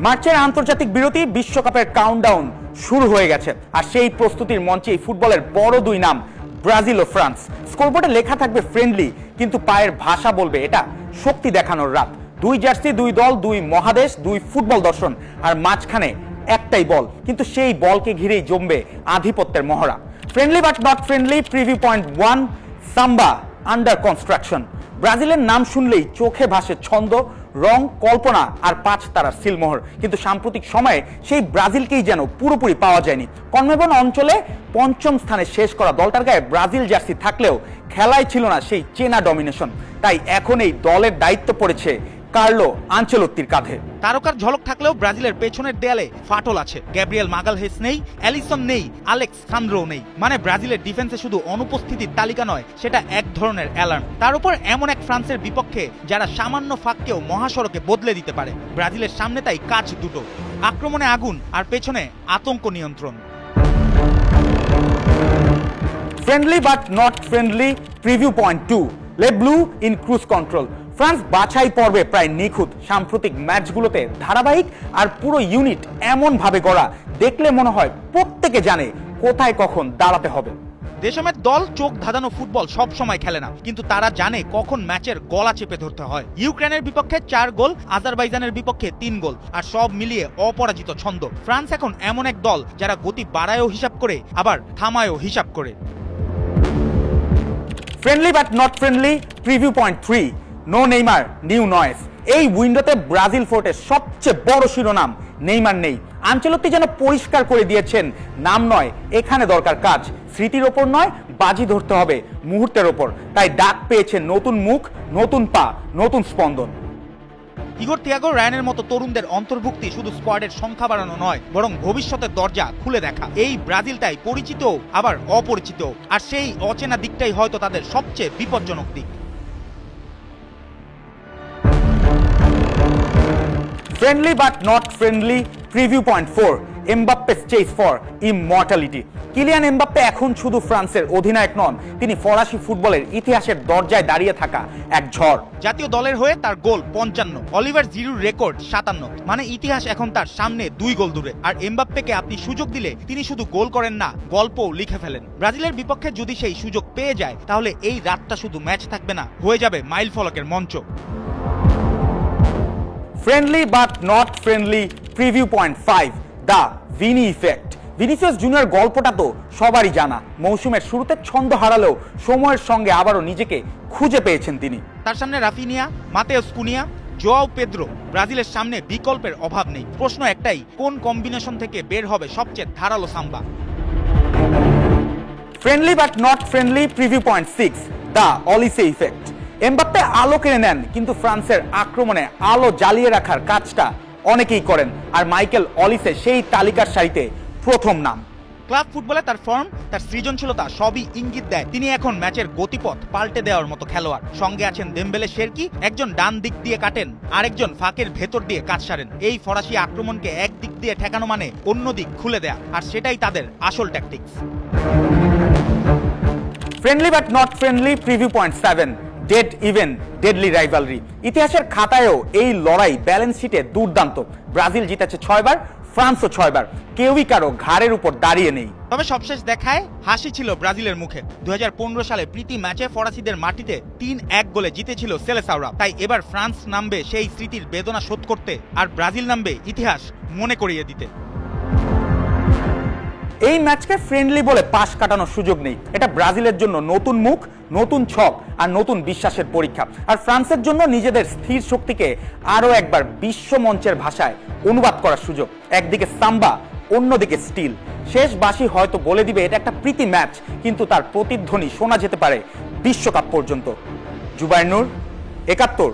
মার্চের আন্তর্জাতিক বিরতি, বিশ্বকাপের কাউন্টডাউন শুরু হয়ে গেছে। আর সেই প্রস্তুতির মঞ্চেই ফুটবলের বড় দুই নাম ব্রাজিল ও ফ্রান্স। স্কোরবোর্ডে লেখা থাকবে ফ্রেন্ডলি, কিন্তু পায়ের ভাষা বলবে এটা শক্তি দেখানোর রাত। দুই জার্সি, দুই দল, দুই মহাদেশ, দুই ফুটবল দর্শন, আর মাঝখানে একটাই বল, কিন্তু সেই বলকে ঘিরেই জমবে আধিপত্যের মহড়া। Friendly but not friendly, preview point 1, samba under construction. ব্রাজিলের নাম শুনলেই চোখে ভাসে ছন্দ, রং, কল্পনা আর 5 তারার সিলমোহর। কিন্তু সাম্প্রতিক সময়ে সেই ব্রাজিলকেই যেন পুরোপুরি পাওয়া যায়নি। কনমেবল অঞ্চলে 5ম স্থানে শেষ করা দলটার গায়ে ব্রাজিল জার্সি থাকলেও খেলায় ছিল না সেই চেনা ডমিনেশন। তাই এখন এই দলের দায়িত্ব পড়েছে কার্লো আনচেলত্তির কাঁধে। তারকার ঝলক থাকলেও ব্রাজিলের পেছনের দেয়ালে ফাটল আছে। গ্যাব্রিয়েল মাগালহেস নেই, অ্যালিসন নেই, আলেক্স সান্দ্রো নেই। মানে ব্রাজিলের ডিফেন্সে শুধু অনুপস্থিতির তালিকা নয়, সেটা এক ধরনের অ্যালার্ম। তার উপর এমন এক ফ্রান্সের বিপক্ষে যারা সামান্য ফাঁককেও মহাসড়কে বদলে দিতে পারে। ব্রাজিলের সামনে তাই কাজ দুটো, আক্রমণে আগুন আর পেছনে আতঙ্ক নিয়ন্ত্রণ। Friendly but not friendly, preview point 2, Les Bleus in cruise control. France বাছাই পর্বে প্রায় নিখুঁত। সাম্প্রতিক ম্যাচগুলোতে ধারাবাহিক আর পুরো ইউনিট এমন ভাবে গড়া, দেখলে মনে হয় প্রত্যেকে জানে কোথায় কখন দাঁড়াতে হবে। দেশমের দল চোখ ধাঁধানো ফুটবল সব সময় খেলে না, কিন্তু তারা জানে কখন ম্যাচের গলা চেপে ধরতে হয়। ইউক্রেনের বিপক্ষে 4 গোল, আজারবাইজানের বিপক্ষে 3 গোল, আর সব মিলিয়ে অপরাজিত ছন্দ। ফ্রান্স এখন এমন এক দল যারা গতি বাড়ায়ও হিসাব করে, আবার থামায়ও হিসাব করে। Friendly but not friendly, preview point 3, no Neymar new noise. এই উইন্ডোতে ব্রাজিল ফোর্টের সবচেয়ে বড় শিরোনাম নেইমার নেই। আনচেলত্তি যেন পরিষ্কার করে দিয়েছেন, নাম নয় এখানে দরকার কাজ। স্মৃতির ওপর নয়, বাজি ধরতে হবে মুহূর্তের ওপর। তাই ডাক পেয়েছে নতুন মুখ, নতুন পা, নতুন স্পন্দন। ইগোর তিয়াগো, রায়ানের মতো তরুণদের অন্তর্ভুক্তি শুধু স্কোয়াডের সংখ্যা বাড়ানো নয়, বরং ভবিষ্যতের দরজা খুলে দেখা। এই ব্রাজিলটাই পরিচিত আবার অপরিচিত, আর সেই অচেনা দিকটাই হয়তো তাদের সবচেয়ে বিপজ্জনক দিক। Friendly but not friendly, preview point 4, এমবাপ্পে's chase for immortality। Kylian Mbappe এখন শুধু ফ্রান্সের অধিনায়ক নন, তিনি ফরাসি ফুটবলের ইতিহাসের দরজায় দাঁড়িয়ে থাকা এক ঝড়। জাতীয় দলের হয়ে তার গোল 55, অলিভার জিরুর রেকর্ড 57। মানে ইতিহাস এখন তার সামনে 2 গোল দূরে। আর এমবাপ্পেকে আপনি সুযোগ দিলে তিনি শুধু গোল করেন না, গল্পও লিখে ফেলেন। ব্রাজিলের বিপক্ষে যদি সেই সুযোগ পেয়ে যায়, তাহলে এই রাতটা শুধু ম্যাচ থাকবে না, হয়ে যাবে মাইল ফলকের মঞ্চ। Friendly but not friendly, preview point 5, the Vini effect. Vinicius Junior গল্পটা তো সবারই জানা। মৌসুমের শুরুতে ছন্দ হারালেও সময়ের সঙ্গে আবারও নিজেকে খুঁজে পেয়েছেন তিনি। তার সামনে রাফিনিয়া, মাতেওস কুনিয়া, জোয়াও পেদ্রো। ব্রাজিলের সামনে বিকল্পের অভাব নেই। প্রশ্ন একটাই, কোন কম্বিনেশন থেকে বের হবে সবচেয়ে ধারালো samba? Friendly but not friendly, preview point 6, the Olise effect. Mbappe আলো কিনে নেন, কিন্তু ফ্রান্সের আক্রমণে আলো জ্বালিয়ে রাখার কাজটা অনেকেই করেন। আর মাইকেল অলিসে সেই তালিকার সারিতে প্রথম নাম। ক্লাব ফুটবলে তার ফর্ম, তার সৃজনশীলতা সবই ইঙ্গিত দেয় তিনি এখন ম্যাচের গতিপথ পাল্টে দেওয়ার মতো খেলোয়াড়। সঙ্গে আছেন দেমবেলে, শেরকি। একজন ডান দিক দিয়ে কাটেন, আরেকজন ফাঁকের ভেতর দিয়ে কাজ সারেন। এই ফরাসি আক্রমণকে এক দিক দিয়ে ঠেকানো মানে অন্য দিক খুলে দেয়া, আর সেটাই তাদের আসল tactics. Friendly but not friendly, preview point 7, dead even deadly rivalry. ইতিহাসের খাতায়ও এই লড়াই ব্যালেন্স শিটে দুর্দান্ত। ব্রাজিল জিতেছে 6 বার, ফ্রান্সও 6 বার। কেউই কারো ঘাড়ের উপর দাঁড়িয়ে নেই। তবে সবশেষ দেখায় হাসি ছিল ব্রাজিলের মুখে। 2015 সালে প্রীতি ম্যাচে ফরাসিদের মাটিতে 3-1 গোলে জিতেছিল সেলেসাওরা। তাই এবার ফ্রান্স নামবে সেই স্মৃতির বেদনা শোধ করতে, আর ব্রাজিল নামবে ইতিহাস মনে করিয়ে দিতে। এই ম্যাচকে ফ্রেন্ডলি বলে পাশ কাটানোর সুযোগ নেই। এটা ব্রাজিলের জন্য নতুন মুখ, নতুন ছক আর নতুন বিশ্বাসের পরীক্ষা। আর ফ্রান্সের জন্য নিজেদের স্থির শক্তিকে আরো একবার বিশ্ব মঞ্চের ভাষায় অনুবাদ করার সুযোগ। একদিকে সাম্বা, অন্যদিকে স্টিল। শেষ বাঁশি হয়তো বলে দিবে এটা একটা প্রীতি ম্যাচ, কিন্তু তার প্রতিধ্বনি শোনা যেতে পারে বিশ্বকাপ পর্যন্ত। জুবাইর নূর, 71।